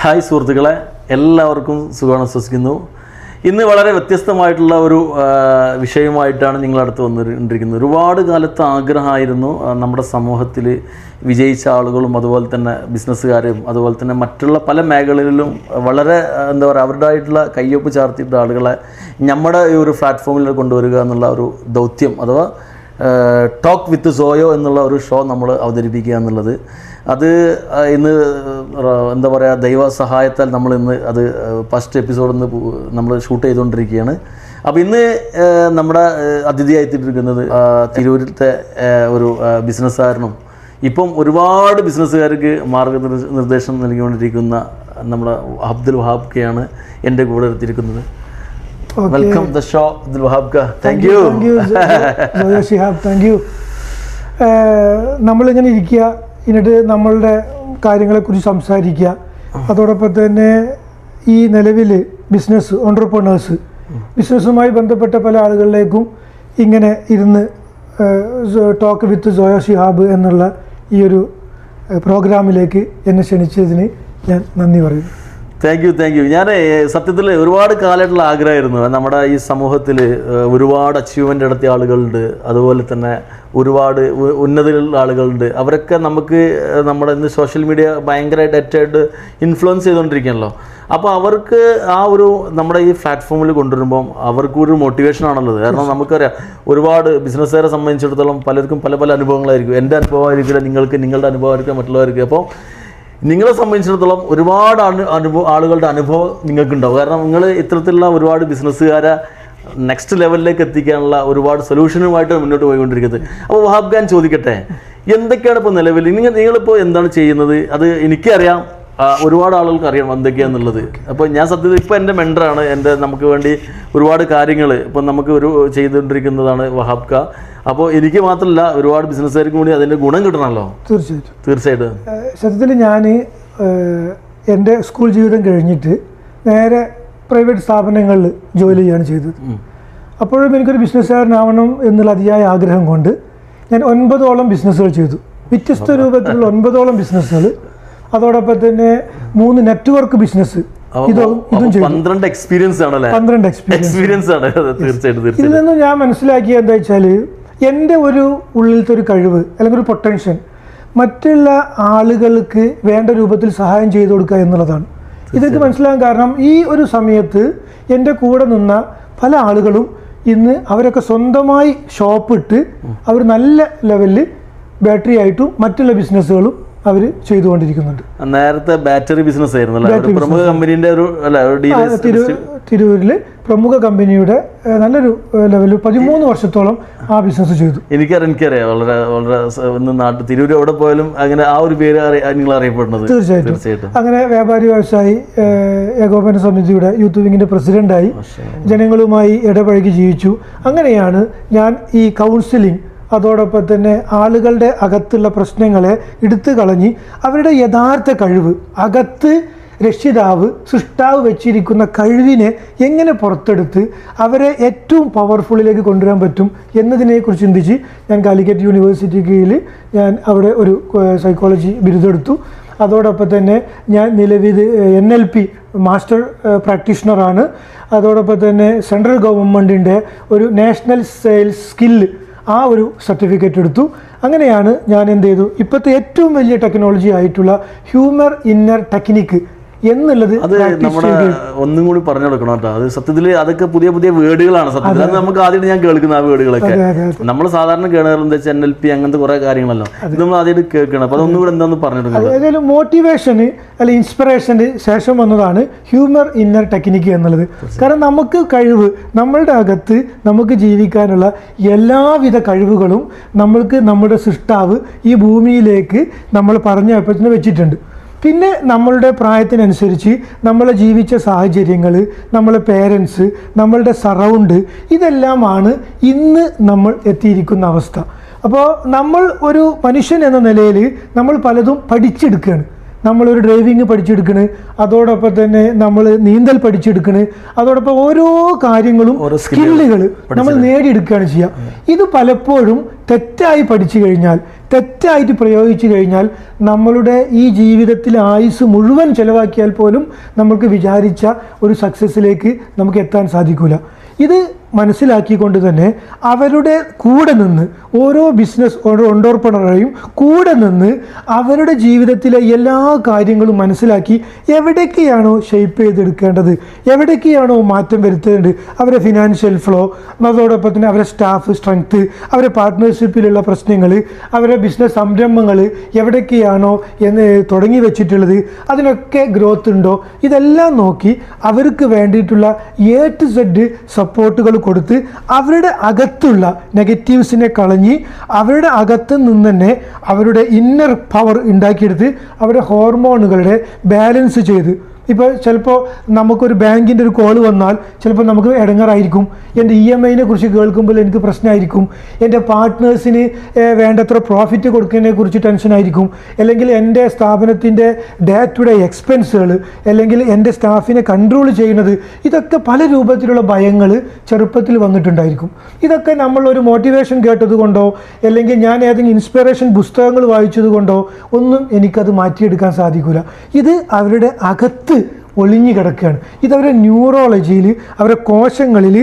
Hi സുഹൃത്തുക്കളെ, എല്ലാവർക്കും സുഖമാണ് വിശ്വസിക്കുന്നു. ഇന്ന് വളരെ വ്യത്യസ്തമായിട്ടുള്ള ഒരു വിഷയമായിട്ടാണ് നിങ്ങളടുത്ത് വന്നുകൊണ്ടിരിക്കുന്നത്. ഒരുപാട് കാലത്ത് ആഗ്രഹമായിരുന്നു നമ്മുടെ സമൂഹത്തിൽ വിജയിച്ച ആളുകളും അതുപോലെ തന്നെ ബിസിനസ്സുകാരും അതുപോലെ തന്നെ മറ്റുള്ള പല മേഖലകളിലും വളരെ അവരുടേതായിട്ടുള്ള കയ്യൊപ്പ് ചാർത്തിയിട്ട ആളുകളെ നമ്മുടെ ഈ ഒരു പ്ലാറ്റ്ഫോമിൽ കൊണ്ടുവരിക എന്നുള്ള ഒരു ദൗത്യം അഥവാ ടോക്ക് വിത്ത് സോയോ എന്നുള്ള ഒരു ഷോ നമ്മൾ അവതരിപ്പിക്കുക എന്നുള്ളത്. അത് ഇന്ന് ദൈവ സഹായത്താൽ നമ്മൾ ഇന്ന് അത് ഫസ്റ്റ് എപ്പിസോഡ് ഇന്ന് നമ്മൾ ഷൂട്ട് ചെയ്തുകൊണ്ടിരിക്കുകയാണ്. അപ്പോൾ ഇന്ന് നമ്മുടെ അതിഥിയായിട്ടിരിക്കുന്നത് തിരൂരിലത്തെ ഒരു ബിസിനസ്സുകാരനും ഇപ്പം ഒരുപാട് ബിസിനസ്സുകാർക്ക് മാർഗനിർദ്ദേശം നൽകിക്കൊണ്ടിരിക്കുന്ന നമ്മുടെ അബ്ദുൽ വഹാബ് കെയാണ് എൻ്റെ കൂടെ എത്തിയിരിക്കുന്നത്. Welcome the show Abdul Wahab ക. Thank you Shihab. Thank you. നമ്മളിങ്ങനെ ഇരിക്കുക, എന്നിട്ട് നമ്മളുടെ കാര്യങ്ങളെക്കുറിച്ച് സംസാരിക്കുക. അതോടൊപ്പം തന്നെ ഈ നിലവിൽ ബിസിനസ് ഓൺട്രപ്രണേഴ്സ് ബിസിനസ്സുമായി ബന്ധപ്പെട്ട പല ആളുകളിലേക്കും ഇങ്ങനെ ഇരുന്ന് ടോക്ക് വിത്ത് സോയ ഷിഹാബ് എന്നുള്ള ഈ ഒരു പ്രോഗ്രാമിലേക്ക് എന്നെ ക്ഷണിച്ചതിന് ഞാൻ നന്ദി പറയുന്നു. Thank you. ഞാൻ സത്യത്തിൽ ഒരുപാട് കാലമായിട്ടുള്ള ആഗ്രഹമായിരുന്നു. നമ്മുടെ ഈ സമൂഹത്തിൽ ഒരുപാട് അച്ചീവ്മെൻ്റ് നടത്തിയ ആളുകളുണ്ട്, അതുപോലെ തന്നെ ഒരുപാട് ഉന്നതിലുള്ള ആളുകളുണ്ട്. അവരൊക്കെ നമുക്ക് നമ്മുടെ ഇന്ന് സോഷ്യൽ മീഡിയ ഭയങ്കരമായിട്ട് ഏറ്റവും ഇൻഫ്ലുവൻസ് ചെയ്തുകൊണ്ടിരിക്കുകയാണല്ലോ. അപ്പോൾ അവർക്ക് ആ ഒരു നമ്മുടെ ഈ പ്ലാറ്റ്ഫോമിൽ കൊണ്ടുവരുമ്പം അവർക്കൊരു മോട്ടിവേഷൻ ആണുള്ളത്. കാരണം നമുക്കറിയാം ഒരുപാട് ബിസിനസ്സുകാരെ സംബന്ധിച്ചിടത്തോളം പലർക്കും പല പല അനുഭവങ്ങളായിരിക്കും. എൻ്റെ അനുഭവമായിരിക്കില്ല നിങ്ങൾക്ക്, നിങ്ങളുടെ അനുഭവമായിരിക്കും മറ്റുള്ളവർക്ക്. അപ്പോൾ നിങ്ങളെ സംബന്ധിച്ചിടത്തോളം ഒരുപാട് ആളുകളുടെ അനുഭവം നിങ്ങൾക്കുണ്ടാവും. കാരണം നിങ്ങൾ ഇത്തരത്തിലുള്ള ഒരുപാട് ബിസിനസ്സുകാരെ നെക്സ്റ്റ് ലെവലിലേക്ക് എത്തിക്കാനുള്ള ഒരുപാട് സൊല്യൂഷനുമായിട്ട് മുന്നോട്ട് പോയിക്കൊണ്ടിരിക്കുന്നത്. അപ്പോൾ വഹാബ് ഖാൻ ചോദിക്കട്ടെ, എന്തൊക്കെയാണ് ഇപ്പോൾ നിലവിൽ നിങ്ങളിപ്പോൾ എന്താണ് ചെയ്യുന്നത്? അത് എനിക്കറിയാം, ഒരുപാട് ആളുകൾക്ക് അറിയാം എന്തൊക്കെയാണെന്നുള്ളത്. അപ്പോൾ ഞാൻ സത്യത്തിൽ ഇപ്പോൾ എൻ്റെ മെൻറ്ററാണ്. നമുക്ക് വേണ്ടി ഒരുപാട് കാര്യങ്ങൾ ഇപ്പം നമുക്ക് ചെയ്തുകൊണ്ടിരിക്കുന്നതാണ് വഹാബ് ഖാൻ. അപ്പോൾ എനിക്ക് മാത്രമല്ല ഒരുപാട് ബിസിനസ്സുകാർക്കും കൂടി അതിൻ്റെ ഗുണം കിട്ടണമല്ലോ. തീർച്ചയായിട്ടും. സത്യത്തിൽ ഞാൻ എൻ്റെ സ്കൂൾ ജീവിതം കഴിഞ്ഞിട്ട് നേരെ പ്രൈവറ്റ് സ്ഥാപനങ്ങളിൽ ജോലി ചെയ്യാണ് ചെയ്തത്. അപ്പോഴും എനിക്കൊരു ബിസിനസ്സുകാരനാവണം എന്നുള്ള അതിയായ ആഗ്രഹം കൊണ്ട് ഞാൻ 9ഓളം ബിസിനസ്സുകൾ ചെയ്തു. വ്യത്യസ്ത രൂപത്തിലുള്ള 9ഓളം ബിസിനസ്സുകൾ. അതോടൊപ്പം തന്നെ 3 നെറ്റ്വർക്ക് ബിസിനസ് ഇതും ചെയ്തു. 12 എക്സ്പീരിയൻസ് ആണ്. ഇതിൽ നിന്നും ഞാൻ മനസ്സിലാക്കിയത് എന്താ വെച്ചാൽ, എൻ്റെ ഒരു ഉള്ളിലത്തെ ഒരു കഴിവ് അല്ലെങ്കിൽ ഒരു പൊട്ടൻഷ്യൽ മറ്റുള്ള ആളുകൾക്ക് വേണ്ട രൂപത്തിൽ സഹായം ചെയ്തു കൊടുക്കുക എന്നുള്ളതാണ്. ഇതൊക്കെ മനസ്സിലാകാൻ കാരണം ഈ ഒരു സമയത്ത് എൻ്റെ കൂടെ നിന്ന പല ആളുകളും ഇന്ന് അവരൊക്കെ സ്വന്തമായി ഷോപ്പിട്ട് അവർ നല്ല ലെവലിൽ ബാറ്ററി ആയിട്ടും മറ്റുള്ള ബിസിനസ്സുകളും അവർ ചെയ്തുകൊണ്ടിരിക്കുന്നുണ്ട്. നേരത്തെ ബാറ്ററി ബിസിനസ് ആയിരുന്നു പ്രമുഖ കമ്പനിയുടെ തിരൂരിൽ പ്രമുഖ കമ്പനിയുടെ നല്ലൊരു ലെവലിൽ 13 വർഷത്തോളം ആ ബിസിനസ് ചെയ്തു. എനിക്കറിയാം. വളരെ വളരെ നാട്ടിൽ തിരൂർ എവിടെ പോയാലും അങ്ങനെ ആ ഒരു പേര് നിങ്ങൾ അറിയപ്പെടുന്നത്. തീർച്ചയായിട്ടും. അങ്ങനെ വ്യാപാരി വ്യവസായി ഏകോപന സമിതിയുടെ യൂത്ത് വിങ്ങിന്റെ പ്രസിഡന്റായി ജനങ്ങളുമായി ഇടപഴകി ജീവിച്ചു. അങ്ങനെയാണ് ഞാൻ ഈ കൗൺസിലിംഗ് അതോടൊപ്പം തന്നെ ആളുകളുടെ അകത്തുള്ള പ്രശ്നങ്ങളെ എടുത്തു കളഞ്ഞ് അവരുടെ യഥാർത്ഥ കഴിവ്, അകത്ത് രക്ഷിതാവ് സൃഷ്ടാവ് വെച്ചിരിക്കുന്ന കഴിവിനെ എങ്ങനെ പുറത്തെടുത്ത് അവരെ ഏറ്റവും പവർഫുള്ളിലേക്ക് കൊണ്ടുവരാൻ പറ്റും എന്നതിനെക്കുറിച്ച് ചിന്തിച്ച് ഞാൻ കാലിക്കറ്റ് യൂണിവേഴ്സിറ്റി കീഴിൽ ഞാൻ അവിടെ ഒരു സൈക്കോളജി ബിരുദെടുത്തു. അതോടൊപ്പം തന്നെ ഞാൻ നിലവിൽ NLP മാസ്റ്റർ പ്രാക്ടീഷണറാണ്. അതോടൊപ്പം തന്നെ സെൻട്രൽ ഗവൺമെൻറ്റിൻ്റെ ഒരു നാഷണൽ സെയിൽസ് സ്കില്ല് ആ ഒരു സർട്ടിഫിക്കറ്റ് എടുത്തു. അങ്ങനെയാണ് ഞാൻ എന്ത് ചെയ്തു, ഇപ്പോഴത്തെ ഏറ്റവും വലിയ ടെക്നോളജി ആയിട്ടുള്ള ഹ്യൂമർ ഇന്നർ ടെക്നിക്ക് എന്നുള്ളത് നമ്മുടെ ഒന്നും കൂടി പറഞ്ഞു കൊടുക്കണം കേട്ടോ. അത് സത്യത്തിൽ അതൊക്കെ പുതിയ പുതിയ വേർഡുകളാണ്. സത്യത്തിൽ അത് നമുക്ക് ആദ്യമായിട്ട് ഞാൻ കേൾക്കുന്ന ആ വേർഡുകളൊക്കെ നമ്മൾ സാധാരണ കേൾക്കുന്നത് എന്താ വെച്ചാൽ NLP അങ്ങനത്തെ കുറെ കാര്യങ്ങളല്ലോ, ഇത് നമ്മൾ ആദ്യമായിട്ട് കേൾക്കണം. അപ്പൊ അതൊന്നും കൂടെ എന്താന്ന് പറഞ്ഞു. ഏതായാലും മോട്ടിവേഷന് അല്ലെ ഇൻസ്പിറേഷന് ശേഷം വന്നതാണ് ഹ്യൂമർ ഇന്നർ ടെക്നിക്ക് എന്നുള്ളത്. കാരണം നമുക്ക് കഴിവ്, നമ്മളുടെ അകത്ത് നമുക്ക് ജീവിക്കാനുള്ള എല്ലാവിധ കഴിവുകളും നമ്മൾക്ക് നമ്മുടെ സൃഷ്ടാവ് ഈ ഭൂമിയിലേക്ക് നമ്മൾ പറഞ്ഞ അപ്പത്തിന് വെച്ചിട്ടുണ്ട്. പിന്നെ നമ്മളുടെ പ്രായത്തിനനുസരിച്ച് നമ്മൾ ജീവിച്ച സാഹചര്യങ്ങൾ, നമ്മളെ പേരൻസ്, നമ്മളുടെ സറൗണ്ട്, ഇതെല്ലാമാണ് ഇന്ന് നമ്മൾ എത്തിയിരിക്കുന്ന അവസ്ഥ. അപ്പോൾ നമ്മൾ ഒരു മനുഷ്യൻ എന്ന നിലയിൽ നമ്മൾ പലതും പഠിച്ചെടുക്കുകയാണ്. നമ്മളൊരു ഡ്രൈവിങ് പഠിച്ചെടുക്കണ്, അതോടൊപ്പം തന്നെ നമ്മൾ നീന്തൽ പഠിച്ചെടുക്കണ്, അതോടൊപ്പം ഓരോ കാര്യങ്ങളും സ്കില്ലുകൾ നമ്മൾ നേടിയെടുക്കുകയാണ് ചെയ്യുക. ഇത് പലപ്പോഴും തെറ്റായി പഠിച്ചു കഴിഞ്ഞാൽ തെറ്റായിട്ട് പ്രയോഗിച്ചു കഴിഞ്ഞാൽ നമ്മളുടെ ഈ ജീവിതത്തിലെ ആയുസ് മുഴുവൻ ചെലവാക്കിയാൽ പോലും നമുക്ക് വിചാരിച്ച ഒരു സക്സസ്സിലേക്ക് നമുക്ക് എത്താൻ സാധിക്കില്ല. ഇത് മനസ്സിലാക്കിക്കൊണ്ട് തന്നെ അവരുടെ കൂടെ നിന്ന് ഓരോ ബിസിനസ് ഓണ്ടർപ്രണറേയും കൂടെ നിന്ന് അവരുടെ ജീവിതത്തിലെ എല്ലാ കാര്യങ്ങളും മനസ്സിലാക്കി എവിടേക്കാണോ ഷേപ്പ് ചെയ്തെടുക്കേണ്ടത്, എവിടേക്കാണോ മാറ്റം വരുത്തേണ്ടത്, അവരുടെ ഫിനാൻഷ്യൽ ഫ്ലോ, അതോടൊപ്പം തന്നെ അവരുടെ സ്റ്റാഫ് സ്ട്രെങ്ത്ത്, അവരുടെ പാർട്ട്ണർഷിപ്പിലുള്ള പ്രശ്നങ്ങൾ, അവരുടെ ബിസിനസ് സംരംഭങ്ങൾ എവിടേക്കാണോ എന്ന് തുടങ്ങി വെച്ചിട്ടുള്ളത്, അതിനൊക്കെ ഗ്രോത്ത് ഉണ്ടോ, ഇതെല്ലാം നോക്കി അവർക്ക് വേണ്ടിയിട്ടുള്ള A to Z സപ്പോർട്ടുകൾ കൊടുത്ത് അവരുടെ അകത്തുള്ള നെഗറ്റീവ്സിനെ കളഞ്ഞ് അവരുടെ അകത്ത് നിന്ന് തന്നെ അവരുടെ ഇന്നർ പവർ ഉണ്ടാക്കിയെടുത്ത് അവരുടെ ഹോർമോണുകളുടെ ബാലൻസ് ചെയ്ത്. ഇപ്പോൾ ചിലപ്പോൾ നമുക്കൊരു ബാങ്കിൻ്റെ ഒരു കോൾ വന്നാൽ ചിലപ്പോൾ നമുക്ക് ഇടങ്ങാറായിരിക്കും. എൻ്റെ EMI കുറിച്ച് കേൾക്കുമ്പോൾ എനിക്ക് പ്രശ്നമായിരിക്കും. എൻ്റെ പാർട്ട്നേഴ്സിന് വേണ്ടത്ര പ്രോഫിറ്റ് കൊടുക്കുന്നതിനെ കുറിച്ച് ടെൻഷനായിരിക്കും. അല്ലെങ്കിൽ എൻ്റെ സ്ഥാപനത്തിൻ്റെ ഡേ ടു ഡേ എക്സ്പെൻസുകൾ, അല്ലെങ്കിൽ എൻ്റെ സ്റ്റാഫിനെ കൺട്രോൾ ചെയ്യുന്നത്, ഇതൊക്കെ പല രൂപത്തിലുള്ള ഭയങ്ങൾ ചെറുപ്പത്തിൽ വന്നിട്ടുണ്ടായിരിക്കും. ഇതൊക്കെ നമ്മൾ ഒരു മോട്ടിവേഷൻ കേട്ടത് കൊണ്ടോ അല്ലെങ്കിൽ ഞാൻ ഏതെങ്കിലും ഇൻസ്പിറേഷൻ പുസ്തകങ്ങൾ വായിച്ചത് കൊണ്ടോ ഒന്നും എനിക്കത് മാറ്റിയെടുക്കാൻ സാധിക്കില്ല. ഇത് അവരുടെ അകത്ത് ഒളിഞ്ഞു കിടക്കുകയാണ്. ഇതവരുടെ ന്യൂറോളജിയിൽ, അവരുടെ കോശങ്ങളിൽ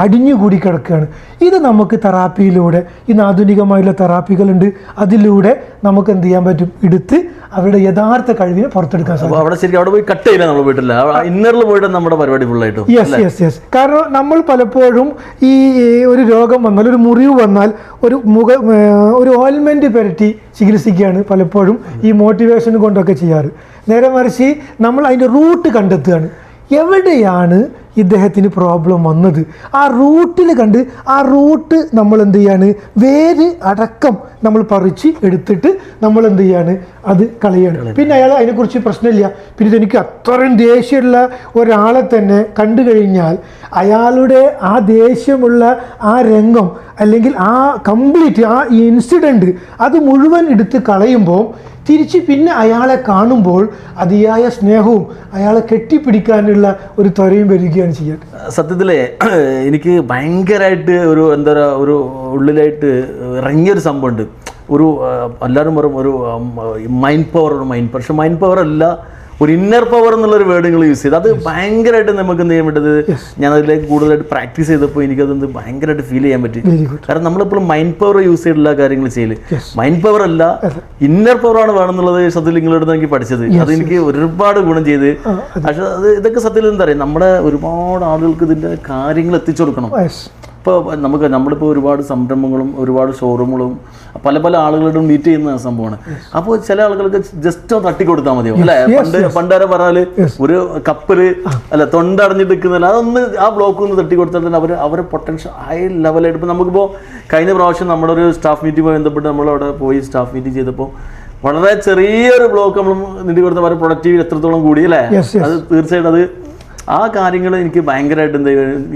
അടിഞ്ഞുകൂടി കിടക്കുകയാണ്. ഇത് നമുക്ക് തെറാപ്പിയിലൂടെ, ഇന്ന് ആധുനികമായുള്ള തെറാപ്പികളുണ്ട്, അതിലൂടെ നമുക്ക് എന്ത് ചെയ്യാൻ പറ്റും, എടുത്ത് അവരുടെ യഥാർത്ഥ കഴിവിനെ പുറത്തെടുക്കാൻ സാധിക്കും. അവിടെ ശരിക്കും അവിടെ പോയി കട്ട് ചെയ്യില്ല, നമ്മൾ പോയിട്ടില്ല, ഇന്നറിൽ പോയിട്ട് നമ്മുടെ പരിപാടി ഫുള്ളായിട്ടും. യെസ്. കാരണം നമ്മൾ പലപ്പോഴും ഈ ഒരു രോഗം വന്നാൽ, ഒരു മുറിവ് വന്നാൽ ഒരു ഓയിൽമെന്റ് പുരട്ടി ചികിത്സിക്കുകയാണ് പലപ്പോഴും ഈ മോട്ടിവേഷൻ കൊണ്ടൊക്കെ ചെയ്യാറ്. നേരെ മറിച്ച് നമ്മൾ അതിൻ്റെ റൂട്ട് കണ്ടെത്തുകയാണ്. എവിടെയാണ് ഇദ്ദേഹത്തിന് പ്രോബ്ലം വന്നത്, ആ റൂട്ടിൽ കണ്ട് ആ റൂട്ട് നമ്മൾ എന്ത് ചെയ്യാണ്, വേര് അടക്കം നമ്മൾ പറിച്ച് എടുത്തിട്ട് നമ്മൾ എന്ത് ചെയ്യാണ്, അത് കളയാണ്. പിന്നെ അയാൾ അതിനെക്കുറിച്ച് പ്രശ്നമില്ല. പിന്നെ എനിക്ക് അത്രയും ദേഷ്യമുള്ള ഒരാളെ തന്നെ കണ്ടു കഴിഞ്ഞാൽ അയാളുടെ ആ ദേഷ്യമുള്ള ആ രംഗം അല്ലെങ്കിൽ ആ കംപ്ലീറ്റ് ആ ഇൻസിഡൻറ്റ് അത് മുഴുവൻ എടുത്ത് കളയുമ്പോൾ തിരിച്ച് പിന്നെ അയാളെ കാണുമ്പോൾ അതിയായ സ്നേഹവും അയാളെ കെട്ടിപ്പിടിക്കാനുള്ള ഒരു ത്വരയും വരികയാണ് ചെയ്യാൻ. സത്യത്തിലെ എനിക്ക് ഭയങ്കരമായിട്ട് ഒരു എന്താ പറയുക, ഒരു ഉള്ളിലായിട്ട് ഇറങ്ങിയൊരു സംഭവമുണ്ട്. ഒരു എല്ലാവരും പറയും ഒരു മൈൻഡ് പവർ, പക്ഷെ മൈൻഡ് പവർ അല്ല, ഒരു ഇന്നർ പവർ എന്നുള്ളൊരു വേർഡ് നിങ്ങൾ യൂസ് ചെയ്ത് അത് ഭയങ്കരമായിട്ട് നമുക്ക് എന്ത് ചെയ്യാൻ പറ്റത്. ഞാൻ അതിലേക്ക് കൂടുതലായിട്ട് പ്രാക്ടീസ് ചെയ്തപ്പോൾ എനിക്കത് ഭയങ്കരമായിട്ട് ഫീൽ ചെയ്യാൻ പറ്റി. കാരണം നമ്മളിപ്പോഴും മൈൻഡ് പവർ യൂസ് ചെയ്തിട്ടുള്ള കാര്യങ്ങൾ ചെയ്യല്. മൈൻഡ് പവർ അല്ല, ഇന്നർ പവറാണ് വേണമെന്നുള്ളത് സത്യത്തിൽ നിങ്ങളുടെ എനിക്ക് പഠിച്ചത്. അത് എനിക്ക് ഒരുപാട് ഗുണം ചെയ്ത്. പക്ഷെ അത് ഇതൊക്കെ സത്യത്തിൽ എന്താ പറയുക, നമ്മുടെ ഒരുപാട് ആളുകൾക്ക് ഇതിൻ്റെ കാര്യങ്ങൾ എത്തിച്ചു കൊടുക്കണം. ഇപ്പോൾ നമ്മളിപ്പോൾ ഒരുപാട് സംരംഭങ്ങളും ഒരുപാട് ഷോറൂമുകളും പല ആളുകളോടും മീറ്റ് ചെയ്യുന്ന സംഭവമാണ്. അപ്പോൾ ചില ആളുകൾക്ക് ജസ്റ്റ് ഒന്ന് തട്ടിക്കൊടുത്താൽ മതിയോ അല്ലേ? പണ്ടുവരെ പറഞ്ഞാല് ഒരു കപ്പല് അല്ല തൊണ്ടടഞ്ഞിട്ട് നിൽക്കുന്നില്ല, അതൊന്ന് ആ ബ്ലോക്ക് ഒന്ന് തട്ടിക്കൊടുത്താൽ തന്നെ അവരെ പൊട്ടൻഷ്യൽ ഹൈ ലെവലായിട്ട്. ഇപ്പോൾ നമുക്കിപ്പോൾ കഴിഞ്ഞ പ്രാവശ്യം നമ്മുടെ ഒരു സ്റ്റാഫ് മീറ്റിംഗ് ബന്ധപ്പെട്ട് നമ്മളവിടെ പോയി സ്റ്റാഫ് മീറ്റിംഗ് ചെയ്തപ്പോൾ വളരെ ചെറിയൊരു ബ്ലോക്ക് നമ്മൾ നീട്ടി കൊടുത്ത അവരുടെ പ്രൊഡക്റ്റീവ് എത്രത്തോളം കൂടി അല്ലേ? അത് തീർച്ചയായിട്ടും അത് ആ കാര്യങ്ങൾ എനിക്ക് ഭയങ്കരമായിട്ട്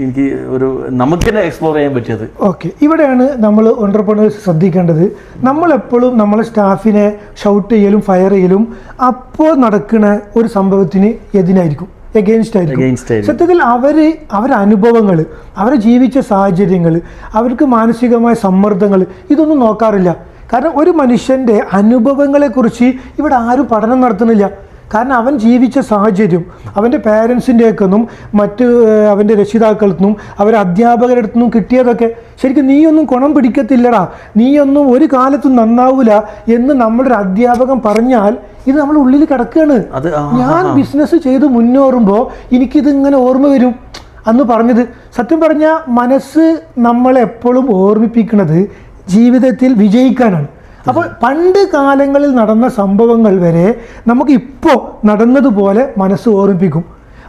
എനിക്ക് ഒരു നമുക്ക് തന്നെ എക്സ്പ്ലോർ ചെയ്യാൻ പറ്റിയത്. ഓക്കെ, ഇവിടെയാണ് നമ്മൾ ഓൺട്രപ്രണേഴ്സ് ശ്രദ്ധിക്കേണ്ടത്. നമ്മളെപ്പോഴും നമ്മളെ സ്റ്റാഫിനെ ഷൗട്ട് ചെയ്യലും ഫയർ ചെയ്യലും അപ്പോൾ നടക്കുന്ന ഒരു സംഭവത്തിന് എതിനായിരിക്കും, എഗെയിൻസ്റ്റ് ആയിരിക്കും. സത്യത്തിൽ അവരുടെ അനുഭവങ്ങൾ, അവരെ ജീവിച്ച സാഹചര്യങ്ങൾ, അവർക്ക് മാനസികമായ സമ്മർദ്ദങ്ങൾ ഇതൊന്നും നോക്കാറില്ല. കാരണം ഒരു മനുഷ്യൻ്റെ അനുഭവങ്ങളെക്കുറിച്ച് ഇവിടെ ആരും പഠനം നടത്തുന്നില്ല. കാരണം അവൻ ജീവിച്ച സാഹചര്യം അവൻ്റെ പാരൻസിൻ്റെയൊക്കെന്നും മറ്റ് അവൻ്റെ രക്ഷിതാക്കളത്തുനിന്നും അവരുടെ അധ്യാപകരുടെ അടുത്തുനിന്നും കിട്ടിയതൊക്കെ ശരിക്കും നീയൊന്നും ഗുണം പിടിക്കത്തില്ലടാ, നീയൊന്നും ഒരു കാലത്തും നന്നാവൂല എന്ന് നമ്മുടെ ഒരു അധ്യാപകൻ പറഞ്ഞാൽ ഇത് നമ്മുടെ ഉള്ളിൽ കിടക്കുകയാണ്. ഞാൻ ബിസിനസ് ചെയ്ത് മുന്നേറുമ്പോൾ എനിക്കിതിങ്ങനെ ഓർമ്മ വരും അന്ന് പറഞ്ഞത്. സത്യം പറഞ്ഞാൽ മനസ്സ് നമ്മളെപ്പോഴും ഓർമ്മിപ്പിക്കുന്നത് ജീവിതത്തിൽ വിജയിക്കാനാണ്. അപ്പോൾ പണ്ട് കാലങ്ങളിൽ നടന്ന സംഭവങ്ങൾ വരെ നമുക്ക് ഇപ്പോൾ നടന്നതുപോലെ മനസ്സ് ഓർമ്മിപ്പിക്കും.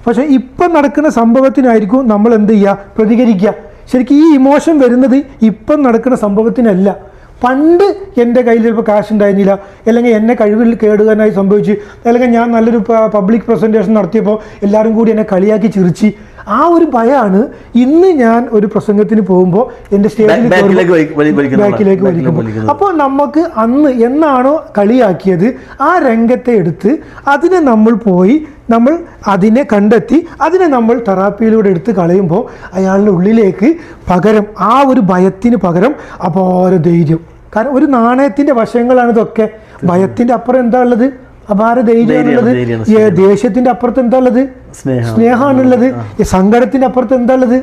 പക്ഷേ ഇപ്പം നടക്കുന്ന സംഭവത്തിനായിരിക്കും നമ്മൾ എന്ത് ചെയ്യുക, പ്രതികരിക്കുക. ശരിക്കും ഈ ഇമോഷൻ വരുന്നത് ഇപ്പം നടക്കുന്ന സംഭവത്തിനല്ല. പണ്ട് എൻ്റെ കയ്യിൽ ചിലപ്പോൾ കാശ് ഉണ്ടായിരുന്നില്ല, അല്ലെങ്കിൽ എന്നെ കഴിവിൽ കേടുകാനായി സംഭവിച്ചു, അല്ലെങ്കിൽ ഞാൻ നല്ലൊരു പബ്ലിക് പ്രസൻറ്റേഷൻ നടത്തിയപ്പോൾ എല്ലാവരും കൂടി എന്നെ കളിയാക്കി ചിരിച്ച്, ആ ഒരു ഭയമാണ് ഇന്ന് ഞാൻ ഒരു പ്രസംഗത്തിന് പോകുമ്പോൾ എൻ്റെ സ്റ്റേജിൽ ബാക്കിലേക്ക് വലിക്കുമ്പോൾ. അപ്പോൾ നമുക്ക് അന്ന് എന്നാണോ കളിയാക്കിയത് ആ രംഗത്തെ എടുത്ത് അതിനെ നമ്മൾ പോയി നമ്മൾ അതിനെ കണ്ടെത്തി അതിനെ നമ്മൾ തെറാപ്പിയിലൂടെ എടുത്ത് കളയുമ്പോൾ അയാളുടെ ഉള്ളിലേക്ക് പകരം ആ ഒരു ഭയത്തിന് പകരം അപാര ധൈര്യം, കാരണം ഒരു നാണയത്തിന്റെ വശങ്ങളാണ് ഇതൊക്കെ. ഭയത്തിന്റെ അപ്പുറം എന്താ ഉള്ളത്? അപാര ധൈര്യമാണുള്ളത്. ദേഷ്യത്തിന്റെ അപ്പുറത്ത് എന്താ ഉള്ളത്? സ്നേഹമാണുള്ളത്. സങ്കടത്തിന്റെ അപ്പുറത്ത് എന്താ ഉള്ളത്?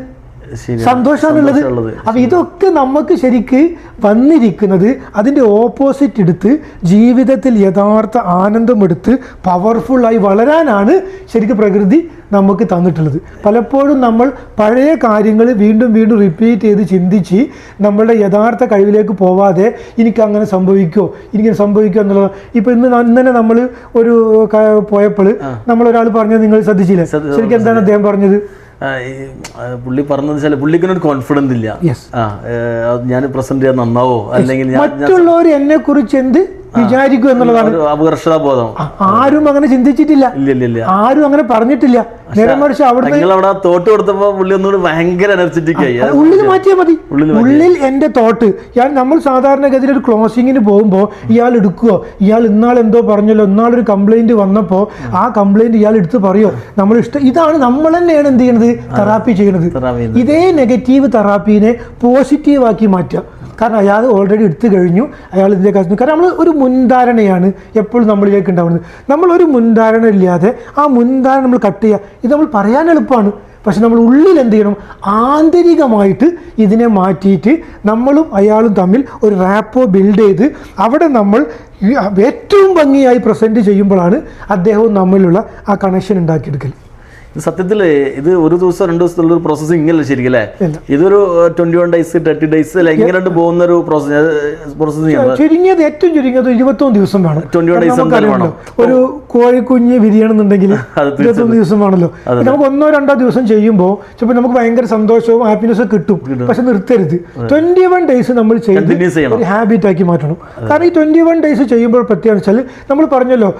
സന്തോഷമാണുള്ളത്. അപ്പൊ ഇതൊക്കെ നമുക്ക് ശരിക്ക് വന്നിരിക്കുന്നത് അതിന്റെ ഓപ്പോസിറ്റ് എടുത്ത് ജീവിതത്തിൽ യഥാർത്ഥ ആനന്ദമെടുത്ത് പവർഫുള്ളായി വളരാനാണ് ശരിക്കും പ്രകൃതി നമുക്ക് തന്നിട്ടുള്ളത്. പലപ്പോഴും നമ്മൾ പഴയ കാര്യങ്ങൾ വീണ്ടും വീണ്ടും റിപ്പീറ്റ് ചെയ്ത് ചിന്തിച്ച് നമ്മളുടെ യഥാർത്ഥ കഴിവിലേക്ക് പോവാതെ എനിക്കങ്ങനെ സംഭവിക്കുമോ എനിക്കിങ്ങനെ സംഭവിക്കുമോ എന്നുള്ളത്. ഇപ്പൊ ഇന്നലെ നമ്മൾ ഒരു പോയപ്പോൾ നമ്മളൊരാൾ പറഞ്ഞത് നിങ്ങൾ ശ്രദ്ധിച്ചില്ലേ? ശരിക്കും എന്താണ് അദ്ദേഹം പറഞ്ഞത്? പുള്ളി പറഞ്ഞതെന്ന് വെച്ചാൽ പുള്ളിക്കൊരു കോൺഫിഡൻസ് ഇല്ല. ഞാൻ പ്രസന്റ് ചെയ്യാൻ നന്നാവോ, അല്ലെങ്കിൽ മറ്റുള്ളവർ എന്നെ കുറിച്ച് എന്ത് വിചാരിക്കും എന്നുള്ളതാണ് അപകർഷതാബോധം. ആരും അങ്ങനെ ചിന്തിച്ചിട്ടില്ല, ആരും അങ്ങനെ പറഞ്ഞിട്ടില്ല. നേരെ മറിച്ച് അവിടെ തോട്ട് കൊടുത്തപ്പോ പുള്ളി ഒന്നുകൂടി ഭയങ്കര എനർജറ്റിക് ആയി. ഉള്ളിൽ മാറ്റിയാൽ മതി. ഉള്ളിൽ എന്റെ തോട്ട് നമ്മൾ സാധാരണഗതിയിൽ ഒരു ക്ലോസിങ്ങിന് പോകുമ്പോൾ ഇയാൾ എടുക്കുവോ, ഇയാൾ ഇന്നാൾ എന്തോ പറഞ്ഞല്ലോ, ഇന്നാളൊരു കംപ്ലൈന്റ് വന്നപ്പോ ആ കംപ്ലൈന്റ് ഇയാൾ എടുത്ത് പറയോ, നമ്മൾ ഇഷ്ടം. ഇതാണ് നമ്മൾ തന്നെയാണ് എന്ത് ചെയ്യുന്നത്? തെറാപ്പി ചെയ്യുന്നത്. ഇതേ നെഗറ്റീവ് തെറാപ്പീനെ പോസിറ്റീവ് ആക്കി മാറ്റുക. കാരണം അയാൾ ഓൾറെഡി എടുത്തു കഴിഞ്ഞു, അയാൾ ഇതിലേക്ക് ആയിരുന്നു. കാരണം നമ്മൾ ഒരു മുൻധാരണയാണ് എപ്പോഴും നമ്മളിലേക്ക് ഉണ്ടാവുന്നത്. നമ്മളൊരു മുൻധാരണ ഇല്ലാതെ ആ മുൻധാരണ നമ്മൾ കട്ട് ചെയ്യുക. ഇത് നമ്മൾ പറയാൻ എളുപ്പമാണ്, പക്ഷെ നമ്മൾ ഉള്ളിൽ എന്ത് ചെയ്യണം? ആന്തരികമായിട്ട് ഇതിനെ മാറ്റിയിട്ട് നമ്മളും അയാളും തമ്മിൽ ഒരു റാപ്പോ ബിൽഡ് ചെയ്ത് അവിടെ നമ്മൾ ഏറ്റവും ഭംഗിയായി പ്രസൻറ്റ് ചെയ്യുമ്പോഴാണ് അദ്ദേഹവും തമ്മിലുള്ള ആ കണക്ഷൻ ഉണ്ടാക്കിയെടുക്കൽ. സത്യത്തില് ഇത് ഒരു ദിവസം 2 ദിവസത്തുള്ള ഒരു പ്രോസസ്സിംഗ് ഇങ്ങനല്ല ശരിക്കും അല്ലേ? ഇതൊരു 21 days 30 days അല്ലെ ഇങ്ങനെ പോകുന്ന ഒരു പ്രോസസ്സിംഗ്. ചുരുങ്ങിയത് ഏറ്റവും ചുരുങ്ങിയത് 21 ദിവസം വേണം. 21 days വേണം. ഒരു കോഴിക്കുഞ്ഞ് വിരിയണമെന്നുണ്ടെങ്കിൽ 21 ദിവസം വേണമല്ലോ. നമുക്ക് 1-2 ദിവസം ചെയ്യുമ്പോൾ ചിലപ്പോൾ നമുക്ക് ഭയങ്കര സന്തോഷവും ഹാപ്പിനെസ്സും കിട്ടും. പക്ഷെ നിർത്തരുത്. 21 days നമ്മൾ ചെയ്ത് ഒരു ഹാബിറ്റ് ആക്കി മാറ്റണം. കാരണം ഈ 21 days ചെയ്യുമ്പോൾ പ്രത്യേകം വെച്ചാൽ നമ്മൾ പറഞ്ഞല്ലോ,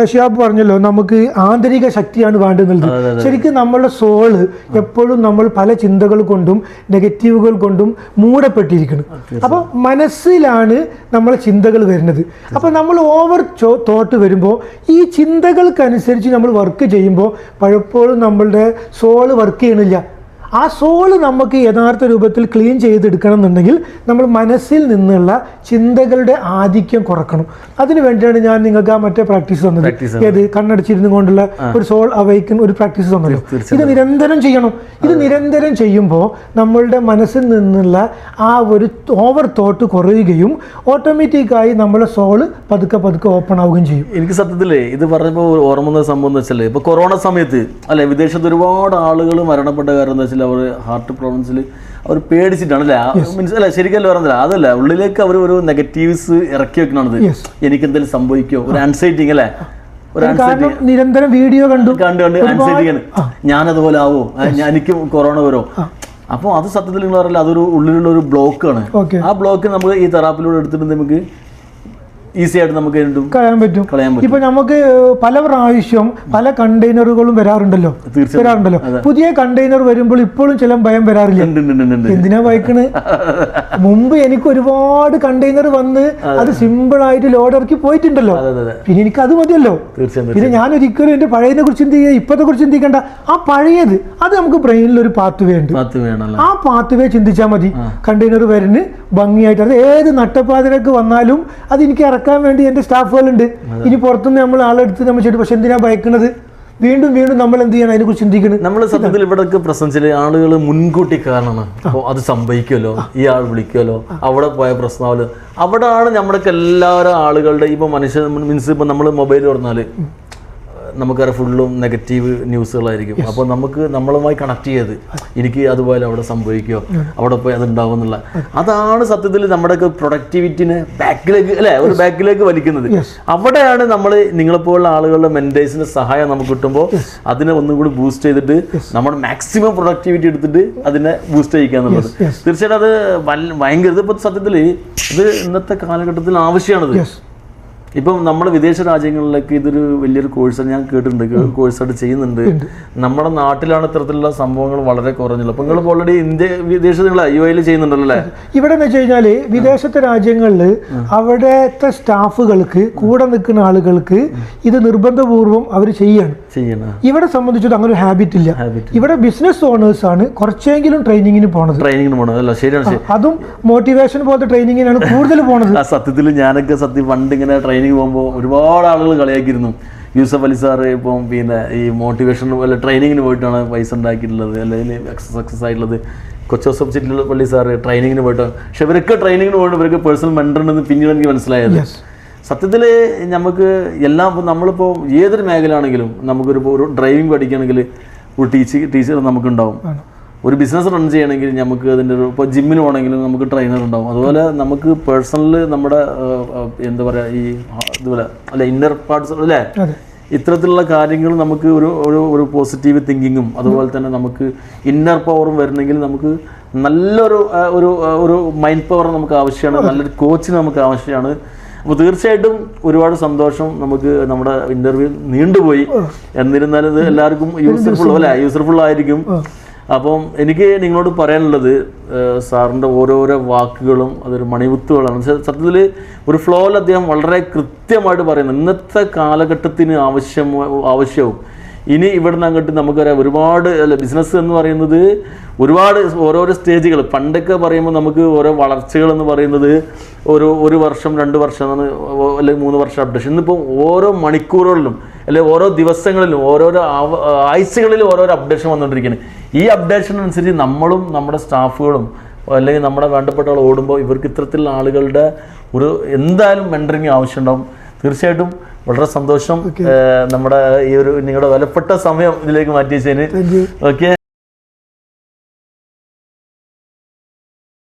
ഷിയാബ് പറഞ്ഞല്ലോ, നമുക്ക് ആന്തരിക ശക്തിയാണ് വേണ്ടുന്നത്. ശരിക്കും നമ്മളുടെ സോള് എപ്പോഴും നമ്മൾ പല ചിന്തകൾ കൊണ്ടും നെഗറ്റീവുകൾ കൊണ്ടും മൂടപ്പെട്ടിരിക്കുന്നു. അപ്പോൾ മനസ്സിലാണ് നമ്മളെ ചിന്തകൾ വരുന്നത്. അപ്പോൾ നമ്മൾ ഓവർ തോട്ട് വരുമ്പോൾ ഈ ചിന്തകൾക്കനുസരിച്ച് നമ്മൾ വർക്ക് ചെയ്യുമ്പോൾ പലപ്പോഴും നമ്മളുടെ സോള് വർക്ക് ചെയ്യണില്ല. ആ സോള് നമുക്ക് യഥാർത്ഥ രൂപത്തിൽ ക്ലീൻ ചെയ്തെടുക്കണം എന്നുണ്ടെങ്കിൽ നമ്മൾ മനസ്സിൽ നിന്നുള്ള ചിന്തകളുടെ ആധിക്യം കുറക്കണം. അതിനു വേണ്ടിയാണ് ഞാൻ നിങ്ങൾക്ക് ആ മറ്റേ പ്രാക്ടീസ് തന്നത്. ഏത് കണ്ണടച്ചിരുന്നു കൊണ്ടുള്ള ഒരു സോൾ അവൈക്കൻ ഒരു പ്രാക്ടീസ് തന്നല്ലോ. ഇത് നിരന്തരം ചെയ്യണം. ഇത് നിരന്തരം ചെയ്യുമ്പോൾ നമ്മളുടെ മനസ്സിൽ നിന്നുള്ള ആ ഒരു ഓവർ തോട്ട് കുറയുകയും ഓട്ടോമാറ്റിക്കായി നമ്മുടെ സോള് പതുക്കെ പതുക്കെ ഓപ്പൺ ആവുകയും ചെയ്യും. എനിക്ക് സത്യത്തിലേ ഇത് പറഞ്ഞപ്പോൾ ഓർമ്മ സംഭവം എന്ന് വെച്ചാൽ ഇപ്പോൾ കൊറോണ സമയത്ത് അല്ലെ വിദേശത്ത് ഒരുപാട് ആളുകൾ മരണപ്പെട്ട കാരണം എന്താ വെച്ചാൽ അവർ ഹാർട്ട് പ്രോബ്ലംസിൽ അവർ പേടിച്ചിട്ടാണ് അല്ലേ? മീൻസ് അല്ല ശരിക്കല്ല പറഞ്ഞില്ല, അതല്ല ഉള്ളിലേക്ക് അവർ ഒരു നെഗറ്റീവ്സ് ഇറക്കി വെക്കണത്. എനിക്ക് എന്തെങ്കിലും സംഭവിക്കോ, ഒരു ആൻസൈറ്റി അല്ലേ? നിരന്തരം വീഡിയോ കണ്ട് ആൻസൈറ്റിയാണ്, ഞാനതുപോലെ ആവോ, എനിക്ക് കൊറോണ വരോ. അപ്പോൾ അത് സത്യത്തിൽ നിങ്ങൾ പറയില്ല, അതൊരു ഉള്ളിലുള്ള ഒരു ബ്ലോക്കാണ്. ആ ബ്ലോക്ക് നമുക്ക് ഈ തെറാപ്പിലൂടെ എടുത്തിട്ട് നമുക്ക് ഈസി ആയിട്ട് നമുക്ക് കളയാൻ പറ്റും. ഇപ്പൊ നമുക്ക് പല പ്രാവശ്യം പല കണ്ടെയ്നറുകളും വരാറുണ്ടല്ലോ. പുതിയ കണ്ടെയ്നർ വരുമ്പോൾ ഇപ്പോഴും ചില ഭയം വരാറില്ല. എന്തിനാ ഭയക്കണ്? മുമ്പ് എനിക്ക് ഒരുപാട് കണ്ടെയ്നർ വന്ന് അത് സിമ്പിൾ ആയിട്ട് ലോഡ് ഇറക്കി പോയിട്ടുണ്ടല്ലോ. പിന്നെ എനിക്ക് അത് മതിയല്ലോ. പിന്നെ ഞാൻ ഒരിക്കലും എന്റെ പഴയതിനെ കുറിച്ച് ചിന്തിക്കുക, ഇപ്പത്തെ കുറിച്ച് ചിന്തിക്കേണ്ട. ആ പഴയത് അത് നമുക്ക് ബ്രെയിനിൽ ഒരു പാത്ത് വേ ഉണ്ട്. ആ പാത്ത് വേ ചിന്തിച്ചാൽ മതി. കണ്ടെയ്നർ വരുന്ന ഭംഗിയായിട്ട് അത് ഏത് നട്ടപ്പാതിലേക്ക് വന്നാലും അത് എനിക്ക് ഇറക്കാൻ വേണ്ടി എന്റെ സ്റ്റാഫുകളുണ്ട്. ഇനി പുറത്തുനിന്ന് നമ്മൾ ആളെടുത്ത് നമ്മൾ ചെയ്തു. പക്ഷെ എന്തിനാ ഭയക്കുന്നത്? വീണ്ടും വീണ്ടും നമ്മൾ എന്ത് ചെയ്യണം? അതിനെ കുറിച്ച് ചിന്തിക്കണം. നമ്മൾ സത്യത്തിൽ ഇവിടെ പ്രശ്നം ആളുകൾ മുൻകൂട്ടി കാരണമാണ്. അപ്പോൾ അത് സംഭവിക്കുമല്ലോ, ഈ ആൾ വിളിക്കുമല്ലോ, അവിടെ പോയ പ്രശ്നമാവല്ലോ. അവിടെയാണ് നമ്മുടെയൊക്കെ എല്ലാവരും ആളുകളുടെ ഇപ്പോൾ മനുഷ്യ മീൻസ് ഇപ്പം നമ്മൾ മൊബൈൽ തുറന്നാൽ നമുക്കറിയാം ഫുള്ളും നെഗറ്റീവ് ന്യൂസുകളായിരിക്കും. അപ്പോൾ നമുക്ക് നമ്മളുമായി കണക്ട് ചെയ്ത് എനിക്ക് അതുപോലെ അവിടെ സംഭവിക്കുമോ, അവിടെ പോയി അതുണ്ടാവും എന്നുള്ള അതാണ് സത്യത്തിൽ നമ്മുടെയൊക്കെ പ്രൊഡക്ടിവിറ്റിനെ ബാക്കിലേക്ക് അല്ലെ ഒരു ബാക്കിലേക്ക് വലിക്കുന്നത്. അവിടെയാണ് നമ്മൾ നിങ്ങളെപ്പോലുള്ള ആളുകളുടെ മെന്റേഴ്സിന്റെ സഹായം നമുക്ക് കിട്ടുമ്പോൾ അതിനെ ഒന്നുകൂടി ബൂസ്റ്റ് ചെയ്തിട്ട് നമ്മുടെ മാക്സിമം പ്രൊഡക്ടിവിറ്റി എടുത്തിട്ട് അതിനെ ബൂസ്റ്റ് ചെയ്യിക്കുക എന്നുള്ളത് തീർച്ചയായിട്ടും അത് ഭയങ്കര ഇതിപ്പോൾ സത്യത്തിൽ ഇത് ഇന്നത്തെ കാലഘട്ടത്തിൽ ആവശ്യമാണത്. ഇപ്പം നമ്മുടെ വിദേശ രാജ്യങ്ങളിലേക്ക് ഇതൊരു വലിയൊരു കോഴ്സാണ്, ഞാൻ കേട്ടിട്ടുണ്ട്, കോഴ്സായിട്ട് ചെയ്യുന്നുണ്ട്. നമ്മുടെ നാട്ടിലാണ് ഇത്തരത്തിലുള്ള സംഭവങ്ങൾ വളരെ കുറഞ്ഞുള്ളൂ. അപ്പം നിങ്ങൾ ഓൾറെഡി വിദേശങ്ങളെ UAE ചെയ്യുന്നുണ്ടല്ലോ അല്ലേ? ഇവിടെ എന്ന് വെച്ച് കഴിഞ്ഞാൽ വിദേശത്തെ രാജ്യങ്ങളിൽ അവിടുത്തെ സ്റ്റാഫുകൾക്ക് കൂടെ നിൽക്കുന്ന ആളുകൾക്ക് ഇത് നിർബന്ധപൂർവ്വം അവർ ചെയ്യാണ്. ചെയ്യണം. ഇവിടെ സംബന്ധിച്ചിട്ട് അങ്ങനെ ഒരു ഹാബിറ്റ് ഇല്ല. ഇവിടെ ബിസിനസ് ഓണേഴ്സ് ആണ് കുറച്ചെങ്കിലും ട്രെയിനിങ്ങിന് പോണത്. അല്ല ശരിയാണ്. അതും മോട്ടിവേഷൻ പോലത്തെ ട്രെയിനിങ്ങിനാണ് കൂടുതൽ പോണത്. സത്യത്തിൽ ഞാനൊക്കെ പണ്ട് ഇങ്ങനെ ട്രെയിനിങ് പോകുമ്പോൾ ഒരുപാട് ആളുകൾ കളിയാക്കിയിരുന്നു. യൂസഫ് അലി സാറ് ഇപ്പം പിന്നെ ഈ മോട്ടിവേഷൻ അല്ല ട്രെയിനിങ്ങിന് പോയിട്ടാണ് പൈസ ഉണ്ടാക്കിയിട്ടുള്ളത്, അല്ലെങ്കിൽ സക്സസ് ആയിട്ടുള്ളത്. കൊച്ചോസഫ് ചിറ്റിലപ്പള്ളി സാറ് ട്രെയിനിങ്ങിന് പോയിട്ടാണ്. പക്ഷെ ഇവരൊക്കെ ട്രെയിനിങ്ങിന് പോയിട്ട് ഇവർക്ക് പേഴ്സണൽ മെൻറ്റർ ഉണ്ടെന്ന് പിന്നീട് എനിക്ക് മനസ്സിലായത്. സത്യത്തിൽ നമുക്ക് എല്ലാം നമ്മളിപ്പോൾ ഏതൊരു മേഖല ആണെങ്കിലും ഒരു ഡ്രൈവിംഗ് പഠിക്കുകയാണെങ്കിൽ ഒരു ടീച്ചർ നമുക്കുണ്ടാവും. ഒരു ബിസിനസ് റൺ ചെയ്യണമെങ്കിൽ നമുക്ക് അതിൻ്റെ ഇപ്പോൾ ജിമ്മിന് പോകണമെങ്കിലും നമുക്ക് ട്രെയിനർ ഉണ്ടാവും. അതുപോലെ നമുക്ക് പേഴ്സണൽ നമ്മുടെ എന്താ പറയുക ഈ ഇതുപോലെ അല്ല ഇന്നർ പാർട്സ് അല്ലേ, ഇത്തരത്തിലുള്ള കാര്യങ്ങൾ നമുക്ക് ഒരു പോസിറ്റീവ് തിങ്കിങ്ങും അതുപോലെ തന്നെ നമുക്ക് ഇന്നർ പവറും വരണമെങ്കിൽ നമുക്ക് നല്ലൊരു ഒരു മൈൻഡ് പവർ നമുക്ക് ആവശ്യമാണ്, നല്ലൊരു കോച്ചിന് നമുക്ക് ആവശ്യമാണ്. അപ്പോൾ തീർച്ചയായിട്ടും ഒരുപാട് സന്തോഷം. നമുക്ക് നമ്മുടെ ഇൻ്റർവ്യൂ നീണ്ടുപോയി, എന്നിരുന്നാലും ഇത് എല്ലാവർക്കും യൂസ്ഫുൾ ആയിരിക്കും. അപ്പം എനിക്ക് നിങ്ങളോട് പറയാനുള്ളത് സാറിൻ്റെ ഓരോരോ വാക്കുകളും അതൊരു മണിമുത്തുകളാണ്. സത്യത്തിൽ ഒരു ഫ്ലോയിൽ അദ്ദേഹം വളരെ കൃത്യമായിട്ട് പറയുന്നു ഇന്നത്തെ കാലഘട്ടത്തിന് ആവശ്യവും. ഇനി ഇവിടുന്ന് അങ്ങോട്ട് നമുക്കറിയാം ഒരുപാട് ബിസിനസ് എന്ന് പറയുന്നത് ഒരുപാട് ഓരോരോ സ്റ്റേജുകൾ. പണ്ടൊക്കെ പറയുമ്പോൾ നമുക്ക് ഓരോ വളർച്ചകൾ എന്ന് പറയുന്നത് ഒരു വർഷം 2 വർഷം അല്ലെങ്കിൽ 3 വർഷം അപ്ഡേഷൻ. ഇന്നിപ്പോൾ ഓരോ മണിക്കൂറുകളിലും അല്ലെങ്കിൽ ഓരോ ദിവസങ്ങളിലും ഓരോരോ ആഴ്ചകളിലും ഓരോരോ അപ്ഡേഷൻ വന്നുകൊണ്ടിരിക്കുകയാണ്. ഈ അപ്ഡേഷൻ അനുസരിച്ച് നമ്മളും നമ്മുടെ സ്റ്റാഫുകളും അല്ലെങ്കിൽ നമ്മുടെ വേണ്ടപ്പെട്ട ആൾ ഓടുമ്പോൾ ഇവർക്ക് ഇത്തരത്തിലുള്ള ആളുകളുടെ എന്തായാലും മെൻറ്ററിങ് ആവശ്യമുണ്ടാവും. തീർച്ചയായിട്ടും വളരെ സന്തോഷം നമ്മുടെ ഈ നിങ്ങളുടെ വിലപ്പെട്ട സമയം ഇതിലേക്ക് മാറ്റി വെച്ചതിന്. ഓക്കെ.